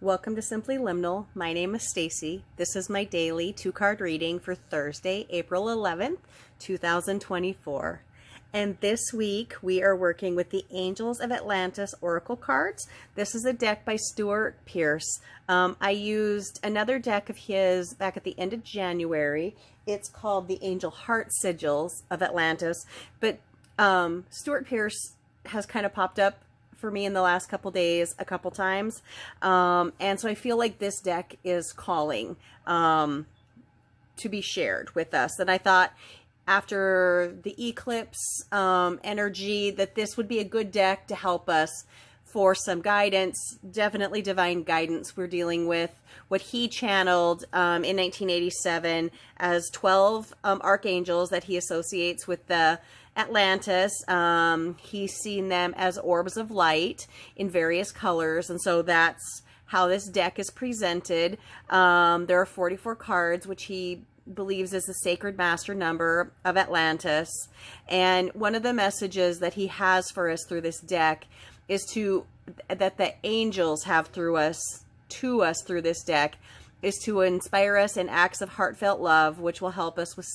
Welcome to Simply Liminal. My name is Stacy. This is my daily 2-card reading for Thursday, April 11th, 2024. And this week we are working with the Angels of Atlantis Oracle cards. This is a deck by Stuart Pearce. I used another deck of his back at the end of January. It's called the Angel Heart Sigils of Atlantis. But Stuart Pearce has kind of popped up for me in the last couple days a couple times, and so I feel like this deck is calling to be shared with us. And I thought after the eclipse energy that this would be a good deck to help us for some guidance, definitely divine guidance. We're dealing with what he channeled in 1987 as 12 archangels that he associates with the Atlantis. He's seen them as orbs of light in various colors, and so that's how this deck is presented. There are 44 cards, which he believes is the sacred master number of Atlantis, and one of the messages that he has for us through this deck is that the angels have to us through this deck is to inspire us in acts of heartfelt love, which will help us with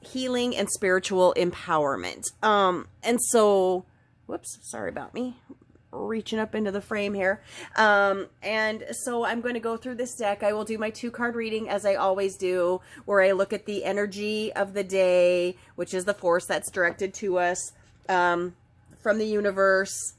healing and spiritual empowerment. And so, whoops, sorry about me reaching up into the frame here. And so I'm going to go through this deck. I will do my 2-card reading as I always do, where I look at the energy of the day, which is the force that's directed to us from the universe,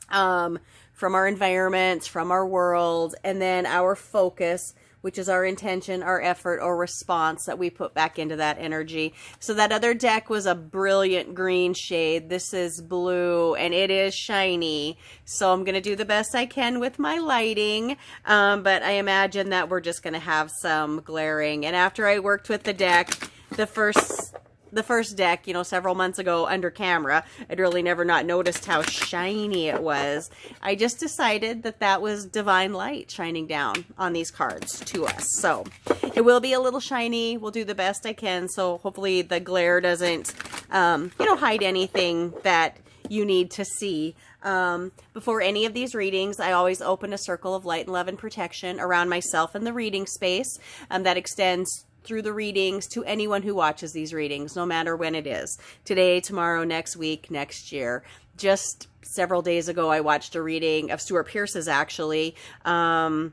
from our environments, from our world, and then our focus, which is our intention, our effort, or response that we put back into that energy. So that other deck was a brilliant green shade. This is blue, and it is shiny. So I'm going to do the best I can with my lighting, but I imagine that we're just going to have some glaring. And after I worked with the deck, the first deck, you know, several months ago under camera, I'd really never not noticed how shiny it was. I just decided that that was divine light shining down on these cards to us. So it will be a little shiny. We'll do the best I can. So hopefully the glare doesn't, hide anything that you need to see. Before any of these readings, I always open a circle of light and love and protection around myself and the reading space that extends through the readings to anyone who watches these readings, no matter when it is. Today, tomorrow, next week, next year. Just several days ago, I watched a reading of Stuart Pearce's, actually, and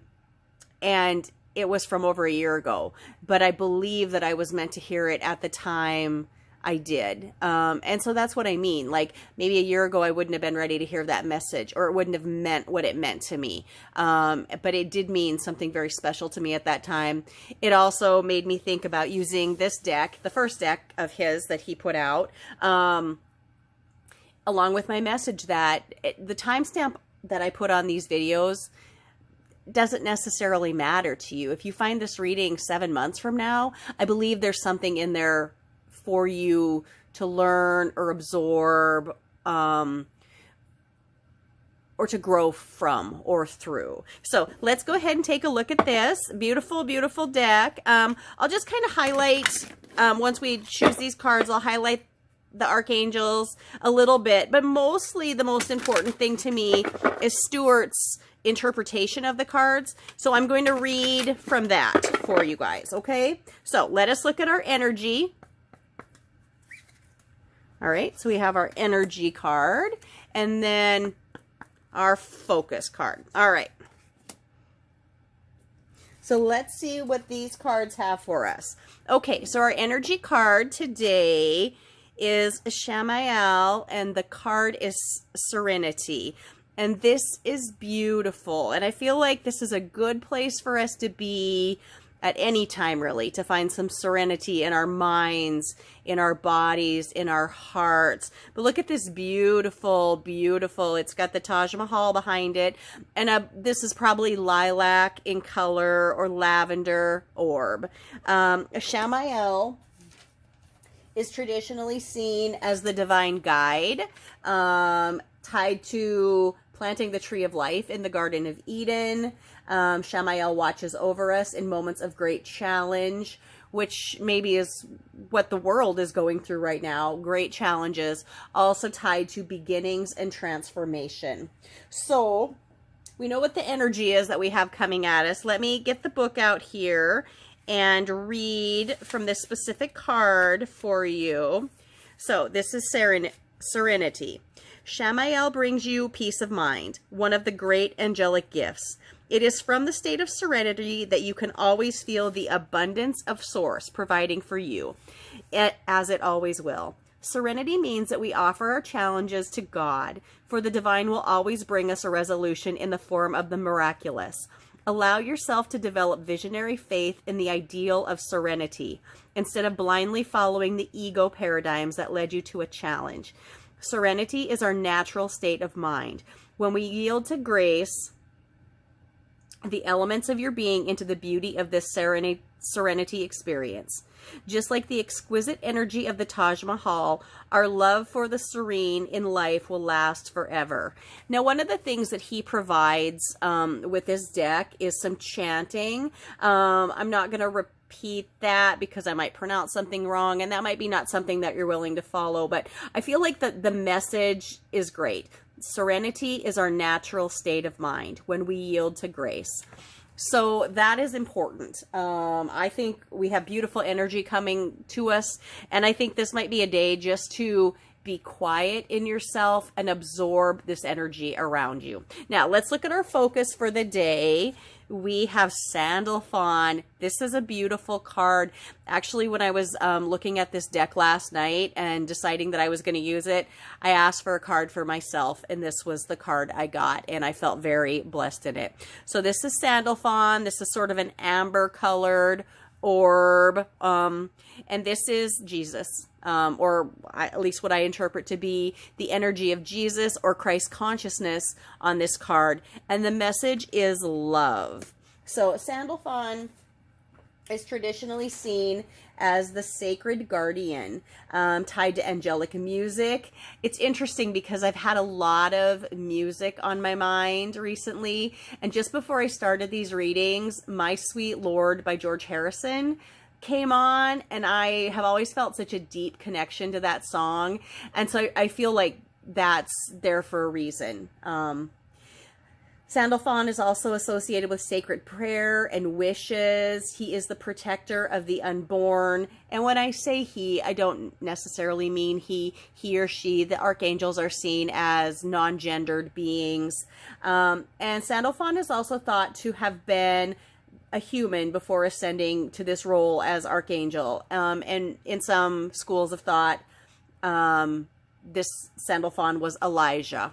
it was from over a year ago. But I believe that I was meant to hear it at the time I did. And so that's what I mean. Like, maybe a year ago, I wouldn't have been ready to hear that message, or it wouldn't have meant what it meant to me. But it did mean something very special to me at that time. It also made me think about using this deck, the first deck of his that he put out, along with my message that the timestamp that I put on these videos doesn't necessarily matter to you. If you find this reading 7 months from now, I believe there's something in there for you to learn or absorb, or to grow from or through. So let's go ahead and take a look at this beautiful, beautiful deck. I'll just kind of highlight, once we choose these cards, I'll highlight the archangels a little bit, but mostly the most important thing to me is Stuart's interpretation of the cards. So I'm going to read from that for you guys. Okay. So let us look at our energy. All right, so we have our energy card and then our focus card. All right. So let's see what these cards have for us. Okay, so our energy card today is Shamael, and the card is Serenity. And this is beautiful. And I feel like this is a good place for us to be at any time, really, to find some serenity in our minds, in our bodies, in our hearts. But look at this beautiful, beautiful, it's got the Taj Mahal behind it. And this is probably lilac in color or lavender orb. Shamael is traditionally seen as the divine guide, tied to planting the tree of life in the Garden of Eden. Shamael watches over us in moments of great challenge, which maybe is what the world is going through right now. Great challenges, also tied to beginnings and transformation. So we know what the energy is that we have coming at us. Let me get the book out here and read from this specific card for you. So this is Serenity. Shamael brings you peace of mind, one of the great angelic gifts. It is from the state of serenity that you can always feel the abundance of Source providing for you, as it always will. Serenity means that we offer our challenges to God, for the divine will always bring us a resolution in the form of the miraculous. Allow yourself to develop visionary faith in the ideal of serenity, instead of blindly following the ego paradigms that led you to a challenge. Serenity is our natural state of mind. When we yield to grace, the elements of your being into the beauty of this serenity experience. Just like the exquisite energy of the Taj Mahal, our love for the serene in life will last forever. Now, one of the things that he provides with this deck is some chanting. I'm not going to repeat that because I might pronounce something wrong, and that might be not something that you're willing to follow, but I feel like the message is great. Serenity is our natural state of mind when we yield to grace. So that is important. I think we have beautiful energy coming to us, and I think this might be a day just to be quiet in yourself and absorb this energy around you. Now, let's look at our focus for the day. We have Sandalphon. This is a beautiful card. Actually, when I was looking at this deck last night and deciding that I was going to use it, I asked for a card for myself, and this was the card I got, and I felt very blessed in it. So this is Sandalphon. This is sort of an amber-colored orb, and this is Jesus. Or at least what I interpret to be the energy of Jesus or Christ consciousness on this card. And the message is love. So Sandalphon is traditionally seen as the sacred guardian, tied to angelic music. It's interesting because I've had a lot of music on my mind recently. And just before I started these readings, My Sweet Lord by George Harrison came on, and I have always felt such a deep connection to that song, and so I feel like that's there for a reason. Sandalphon is also associated with sacred prayer and wishes. He is the protector of the unborn, and when I say he, I don't necessarily mean he or she. The archangels are seen as non-gendered beings, and Sandalphon is also thought to have been a human before ascending to this role as archangel. And in some schools of thought, this Sandalphon was Elijah.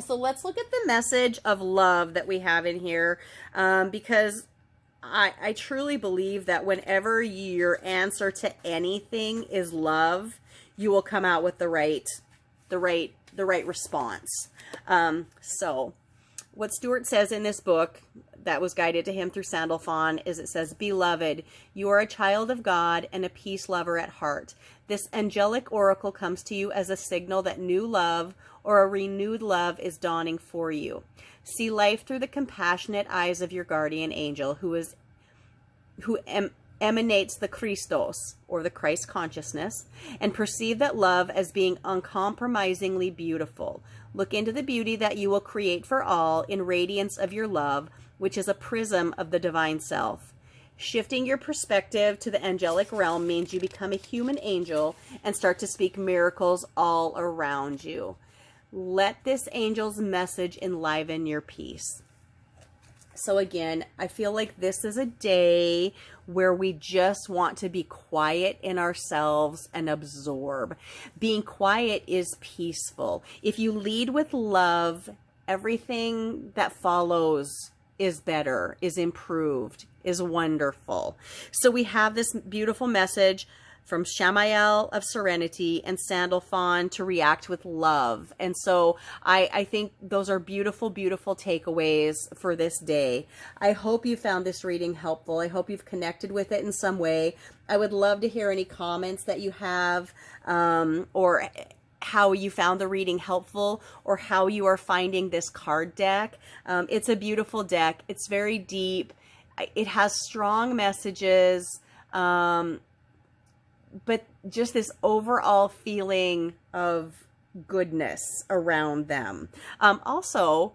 So let's look at the message of love that we have in here, because I truly believe that whenever your answer to anything is love, you will come out with the right response. So what Stuart says in this book that was guided to him through Sandalphon is, it says, "Beloved, you are a child of God and a peace lover at heart. This angelic oracle comes to you as a signal that new love or a renewed love is dawning for you. See life through the compassionate eyes of your guardian angel who emanates the Christos, or the Christ consciousness, and perceive that love as being uncompromisingly beautiful. Look into the beauty that you will create for all in radiance of your love, which is a prism of the divine self. Shifting your perspective to the angelic realm means you become a human angel and start to speak miracles all around you. Let this angel's message enliven your peace." So again, I feel like this is a day where we just want to be quiet in ourselves and absorb. Being quiet is peaceful. If you lead with love, everything that follows is better, is improved, is wonderful. So we have this beautiful message from Shamael of Serenity and Sandalphon to react with love. And so I think those are beautiful, beautiful takeaways for this day. I hope you found this reading helpful. I hope you've connected with it in some way. I would love to hear any comments that you have, or how you found the reading helpful, or how you are finding this card deck. It's a beautiful deck. It's very deep. It has strong messages, but just this overall feeling of goodness around them. Also,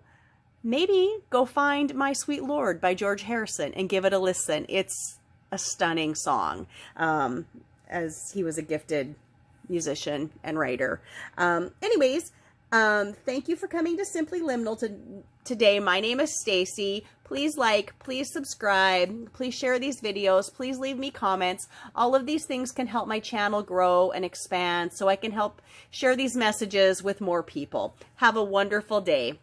maybe go find My Sweet Lord by George Harrison and give it a listen. It's a stunning song, as he was a gifted musician and writer. Anyways, thank you for coming to Simply Liminal today. My name is Stacy. Please like, please subscribe, please share these videos, please leave me comments. All of these things can help my channel grow and expand so I can help share these messages with more people. Have a wonderful day.